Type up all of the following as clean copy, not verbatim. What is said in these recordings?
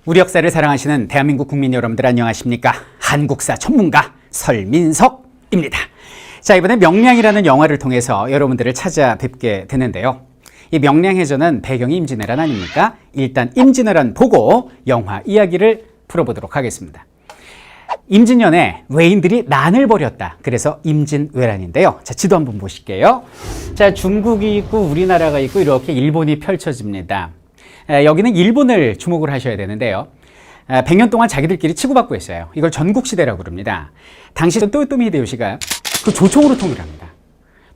우리 역사를 사랑하시는 대한민국 국민 여러분들 안녕하십니까? 한국사 전문가 설민석입니다. 자, 이번에 명량이라는 영화를 통해서 여러분들을 찾아뵙게 되는데요. 이 명량해전은 배경이 임진왜란 아닙니까? 일단 임진왜란 보고 영화 이야기를 풀어보도록 하겠습니다. 임진년에 외인들이 난을 벌였다. 그래서 임진왜란인데요. 자, 지도 한번 보실게요. 자, 중국이 있고 우리나라가 있고 이렇게 일본이 펼쳐집니다. 여기는 일본을 주목을 하셔야 되는데요. 100년 동안 자기들끼리 치고받고 있어요. 이걸 전국시대라고 그럽니다. 당시 또요토미 히데요시가 그 조총으로 통일을 합니다.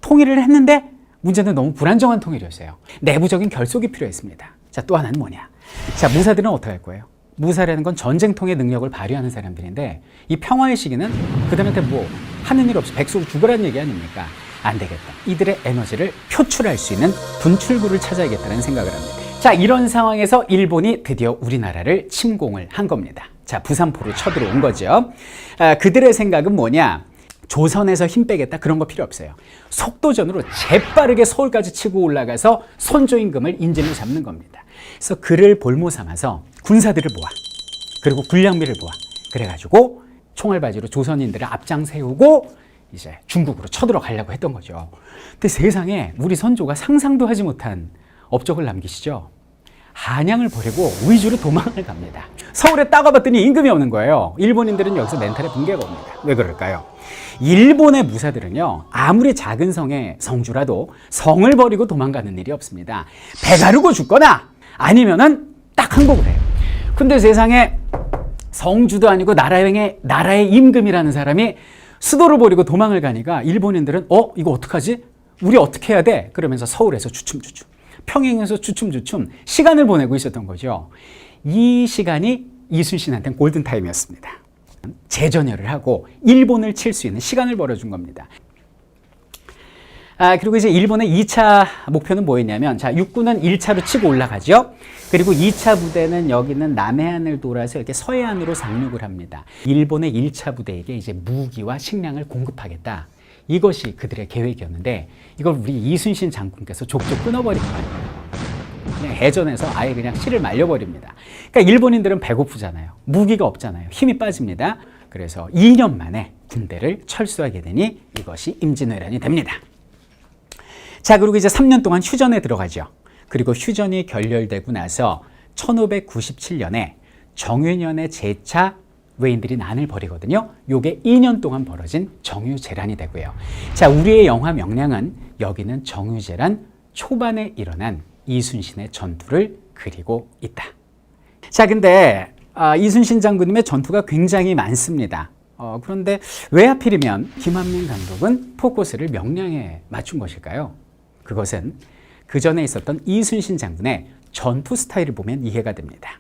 통일을 했는데 문제는 너무 불안정한 통일이었어요. 내부적인 결속이 필요했습니다. 자, 또 하나는 뭐냐? 자, 무사들은 어떻게 할 거예요? 무사라는 건 전쟁통의 능력을 발휘하는 사람들인데 이 평화의 시기는 그들한테 뭐 하는 일 없이 백속 죽으라는 얘기 아닙니까? 안 되겠다. 이들의 에너지를 표출할 수 있는 분출구를 찾아야겠다는 생각을 합니다. 자, 이런 상황에서 일본이 드디어 우리나라를 침공을 한 겁니다. 자, 부산포로 쳐들어온 거죠. 그들의 생각은 뭐냐? 조선에서 힘 빼겠다 그런 거 필요 없어요. 속도전으로 재빠르게 서울까지 치고 올라가서 선조임금을 인질로 잡는 겁니다. 그래서 그를 볼모 삼아서 군사들을 모아, 그리고 군량미를 모아, 그래가지고 총알바지로 조선인들을 앞장 세우고 이제 중국으로 쳐들어가려고 했던 거죠. 근데 세상에 우리 선조가 상상도 하지 못한 업적을 남기시죠. 한양을 버리고 위주로 도망을 갑니다. 서울에 딱 와봤더니 임금이 없는 거예요. 일본인들은 여기서 멘탈에 붕괴가 옵니다. 왜 그럴까요? 일본의 무사들은요, 아무리 작은 성의 성주라도 성을 버리고 도망가는 일이 없습니다. 배 가르고 죽거나 아니면은 딱 항복을 해요. 근데 세상에 성주도 아니고 나라의 임금이라는 사람이 수도를 버리고 도망을 가니까 일본인들은 이거 어떡하지? 우리 어떻게 해야 돼? 그러면서 서울에서 주춤주춤, 평양에서 주춤주춤 시간을 보내고 있었던 거죠. 이 시간이 이순신한테는 골든타임이었습니다. 재전열을 하고 일본을 칠 수 있는 시간을 벌어준 겁니다. 그리고 이제 일본의 2차 목표는 뭐였냐면, 자, 육군은 1차로 치고 올라가죠. 그리고 2차 부대는 여기는 남해안을 돌아서 이렇게 서해안으로 상륙을 합니다. 일본의 1차 부대에게 이제 무기와 식량을 공급하겠다. 이것이 그들의 계획이었는데 이걸 우리 이순신 장군께서 족족 끊어버린 거예요. 그냥 해전에서 아예 그냥 씨를 말려버립니다. 그러니까 일본인들은 배고프잖아요. 무기가 없잖아요. 힘이 빠집니다. 그래서 2년 만에 군대를 철수하게 되니 이것이 임진왜란이 됩니다. 자, 그리고 이제 3년 동안 휴전에 들어가죠. 그리고 휴전이 결렬되고 나서 1597년에 정유년의 제차 외인들이 난을 벌이거든요. 요게 2년 동안 벌어진 정유재란이 되고요. 자, 우리의 영화 명량은 여기는 정유재란 초반에 일어난 이순신의 전투를 그리고 있다. 자, 근데 이순신 장군님의 전투가 굉장히 많습니다. 그런데 왜 하필이면 김한민 감독은 포커스를 명량에 맞춘 것일까요? 그것은 그 전에 있었던 이순신 장군의 전투 스타일을 보면 이해가 됩니다.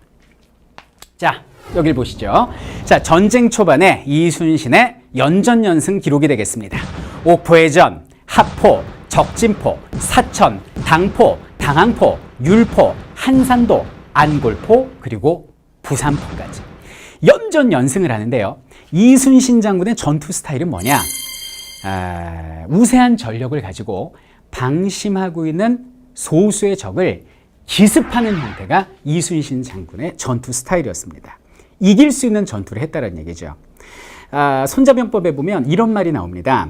자, 여길 보시죠. 자, 전쟁 초반에 이순신의 연전연승 기록이 되겠습니다. 옥포해전, 합포, 적진포, 사천, 당포, 당항포, 율포, 한산도, 안골포, 그리고 부산포까지 연전연승을 하는데요. 이순신 장군의 전투 스타일은 뭐냐? 우세한 전력을 가지고 방심하고 있는 소수의 적을 기습하는 형태가 이순신 장군의 전투 스타일이었습니다. 이길 수 있는 전투를 했다는 얘기죠. 손자병법에 보면 이런 말이 나옵니다.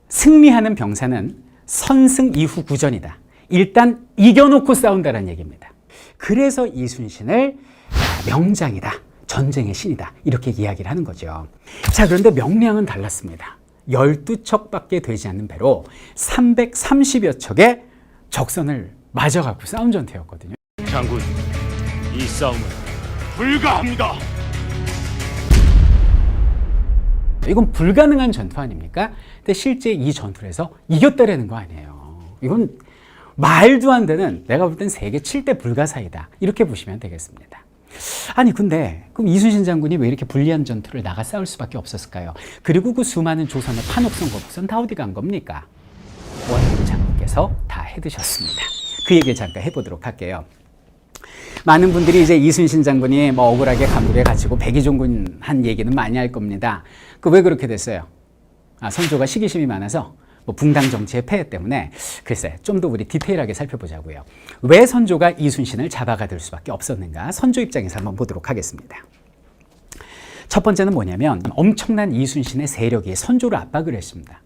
승리하는 병사는 선승 이후 구전이다. 일단 이겨놓고 싸운다는 얘기입니다. 그래서 이순신을 명장이다, 전쟁의 신이다, 이렇게 이야기를 하는 거죠. 자, 그런데 명량은 달랐습니다. 12척밖에 되지 않는 배로 330여 척의 적선을 맞아갖고 싸운 전투였거든요. 장군, 이 싸움은 불가합니다. 이건 불가능한 전투 아닙니까? 근데 실제 이 전투에서 이겼다라는 거 아니에요. 이건 말도 안 되는, 내가 볼 땐 세계 7대 불가사이다, 이렇게 보시면 되겠습니다. 아니, 근데 그럼 이순신 장군이 왜 이렇게 불리한 전투를 나가 싸울 수밖에 없었을까요? 그리고 그 수많은 조선의 판옥선, 거북선 다 어디 간 겁니까? 원효 장군께서 다 해드셨습니다. 그 얘기를 잠깐 해보도록 할게요. 많은 분들이 이제 이순신 장군이 뭐 억울하게 감옥에 갇히고 백의종군 한 얘기는 많이 할 겁니다. 그 왜 그렇게 됐어요? 선조가 시기심이 많아서 뭐 붕당 정치의 폐해 때문에 글쎄 좀 더 우리 디테일하게 살펴보자고요. 왜 선조가 이순신을 잡아가둘 수밖에 없었는가? 선조 입장에서 한번 보도록 하겠습니다. 첫 번째는 뭐냐면 엄청난 이순신의 세력이 선조를 압박을 했습니다.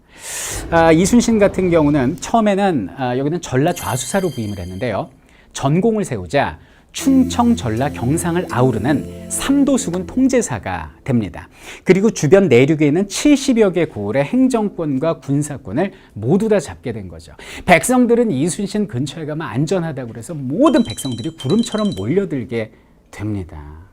이순신 같은 경우는 처음에는 여기는 전라 좌수사로 부임을 했는데요. 전공을 세우자 충청, 전라, 경상을 아우르는 삼도수군 통제사가 됩니다. 그리고 주변 내륙에 있는 70여 개 고을의 행정권과 군사권을 모두 다 잡게 된 거죠. 백성들은 이순신 근처에 가면 안전하다고 그래서 모든 백성들이 구름처럼 몰려들게 됩니다.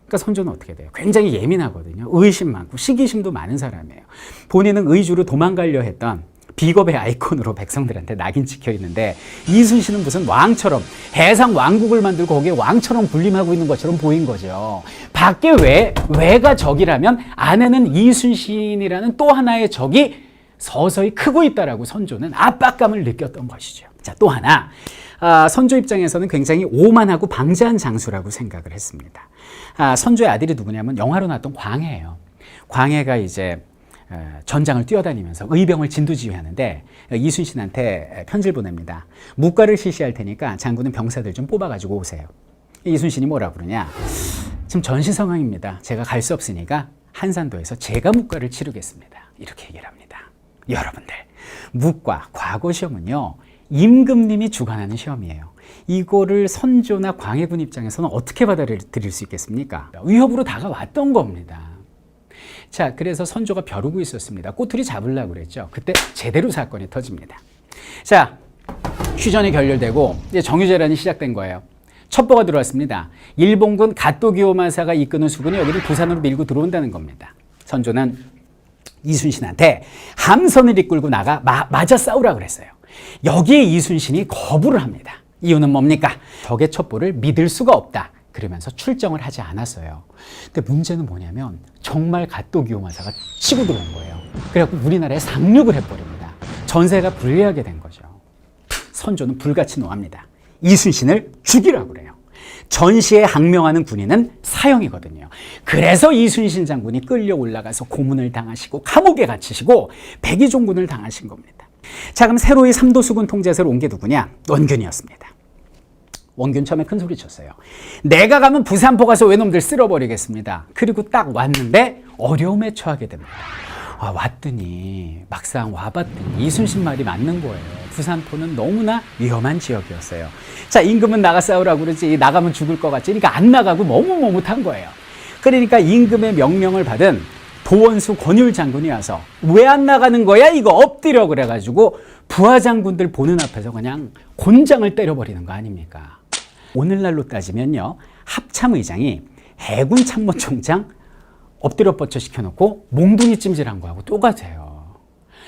그러니까 선조는 어떻게 돼요? 굉장히 예민하거든요. 의심 많고 시기심도 많은 사람이에요. 본인은 의주로 도망가려 했던 비겁의 아이콘으로 백성들한테 낙인 찍혀 있는데 이순신은 무슨 왕처럼 해상 왕국을 만들고 거기에 왕처럼 군림하고 있는 것처럼 보인 거죠. 밖에 외가 적이라면 안에는 이순신이라는 또 하나의 적이 서서히 크고 있다라고 선조는 압박감을 느꼈던 것이죠. 자, 또 하나. 선조 입장에서는 굉장히 오만하고 방자한 장수라고 생각을 했습니다. 선조의 아들이 누구냐면 영화로 나왔던 광해예요. 광해가 이제 전장을 뛰어다니면서 의병을 진두지휘하는데 이순신한테 편지를 보냅니다. 묵과를 실시할 테니까 장군은 병사들 좀 뽑아가지고 오세요. 이순신이 뭐라 그러냐? 지금 전시 상황입니다. 제가 갈 수 없으니까 한산도에서 제가 묵과를 치르겠습니다. 이렇게 얘기를 합니다. 여러분들, 묵과 과거 시험은요, 임금님이 주관하는 시험이에요. 이거를 선조나 광해군 입장에서는 어떻게 받아들일 수 있겠습니까? 위협으로 다가왔던 겁니다. 자, 그래서 선조가 벼르고 있었습니다. 꼬투리 잡으려고 그랬죠. 그때 제대로 사건이 터집니다. 자, 휴전이 결렬되고 이제 정유재란이 시작된 거예요. 첩보가 들어왔습니다. 일본군 가토기요마사가 이끄는 수군이 여기를 부산으로 밀고 들어온다는 겁니다. 선조는 이순신한테 함선을 이끌고 나가 맞아 싸우라 그랬어요. 여기에 이순신이 거부를 합니다. 이유는 뭡니까? 적의 첩보를 믿을 수가 없다. 그러면서 출정을 하지 않았어요. 근데 문제는 뭐냐면 정말 가토기요마사가 치고 들어온 거예요. 그래갖고 우리나라에 상륙을 해버립니다. 전세가 불리하게 된 거죠. 선조는 불같이 노합니다. 이순신을 죽이라고 그래요. 전시에 항명하는 군인은 사형이거든요. 그래서 이순신 장군이 끌려 올라가서 고문을 당하시고 감옥에 갇히시고 백의종군을 당하신 겁니다. 자, 그럼 새로이 삼도수군 통제사로 온 게 누구냐? 원균이었습니다. 원균 처음에 큰 소리 쳤어요. 내가 가면 부산포 가서 외놈들 쓸어버리겠습니다. 그리고 딱 왔는데 어려움에 처하게 됩니다. 왔더니 막상 와봤더니 이순신 말이 맞는 거예요. 부산포는 너무나 위험한 지역이었어요. 자, 임금은 나가 싸우라고 그러지 나가면 죽을 것 같지. 그러니까 안 나가고 너무 못한 거예요. 그러니까 임금의 명령을 받은 도원수 권율 장군이 와서 왜 안 나가는 거야? 이거 엎드려 그래가지고 부하 장군들 보는 앞에서 그냥 곤장을 때려버리는 거 아닙니까? 오늘날로 따지면요, 합참의장이 해군 참모총장 엎드려 뻗쳐 시켜놓고 몽둥이 찜질한 거하고 똑같아요.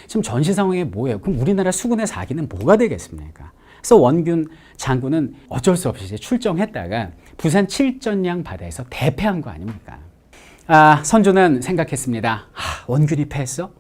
지금 전시 상황이 뭐예요? 그럼 우리나라 수군의 사기는 뭐가 되겠습니까? 그래서 원균 장군은 어쩔 수 없이 이제 출정했다가 부산 칠전량 바다에서 대패한 거 아닙니까? 선조는 생각했습니다. 원균이 패했어?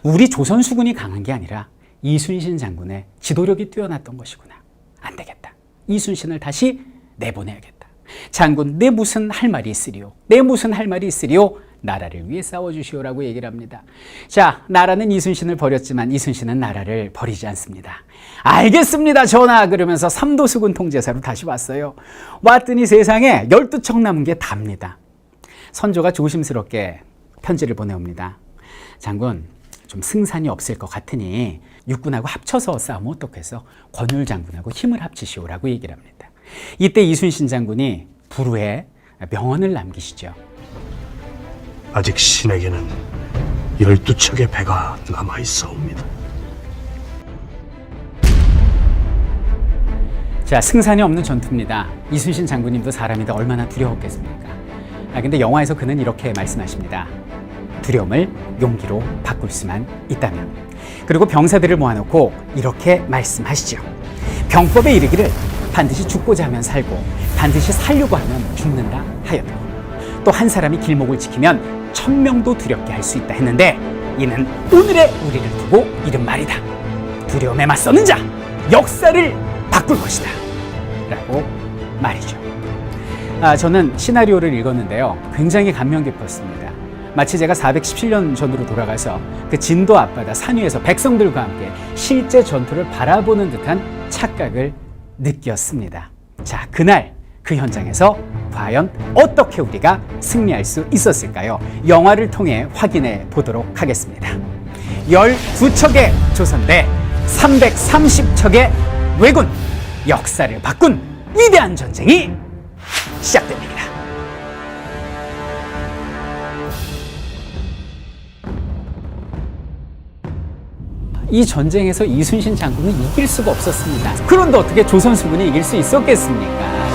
우리 조선 수군이 강한 게 아니라 이순신 장군의 지도력이 뛰어났던 것이구나. 안 되겠다. 이순신을 다시 내보내야겠다. 장군, 내 무슨 할 말이 있으리요? 내 무슨 할 말이 있으리요? 나라를 위해 싸워주시오라고 얘기를 합니다. 자, 나라는 이순신을 버렸지만 이순신은 나라를 버리지 않습니다. 알겠습니다, 전하. 그러면서 삼도수군 통제사로 다시 왔어요. 왔더니 세상에 12척 남은 게 답니다. 선조가 조심스럽게 편지를 보내옵니다. 장군, 좀 승산이 없을 것 같으니 육군하고 합쳐서 싸우면 어떻겠어? 권율 장군하고 힘을 합치시오라고 얘기를 합니다. 이때 이순신 장군이 불후에 명언을 남기시죠. 아직 신에게는 12척의 배가 남아있사옵니다. 자, 승산이 없는 전투입니다. 이순신 장군님도 사람이다 얼마나 두려웠겠습니까? 근데 영화에서 그는 이렇게 말씀하십니다. 두려움을 용기로 바꿀 수만 있다면. 그리고 병사들을 모아놓고 이렇게 말씀하시죠. 병법에 이르기를 반드시 죽고자 하면 살고 반드시 살려고 하면 죽는다 하여도 또 한 사람이 길목을 지키면 1000명도 두렵게 할 수 있다 했는데 이는 오늘의 우리를 두고 이른 말이다. 두려움에 맞서는 자 역사를 바꿀 것이다 라고 말이죠. 저는 시나리오를 읽었는데요, 굉장히 감명 깊었습니다. 마치 제가 417년 전으로 돌아가서 그 진도 앞바다 산 위에서 백성들과 함께 실제 전투를 바라보는 듯한 착각을 느꼈습니다. 자, 그날 그 현장에서 과연 어떻게 우리가 승리할 수 있었을까요? 영화를 통해 확인해 보도록 하겠습니다. 12척의 조선대, 330척의 왜군, 역사를 바꾼 위대한 전쟁이 시작됩니다. 이 전쟁에서 이순신 장군은 이길 수가 없었습니다. 그런데 어떻게 조선 수군이 이길 수 있었겠습니까?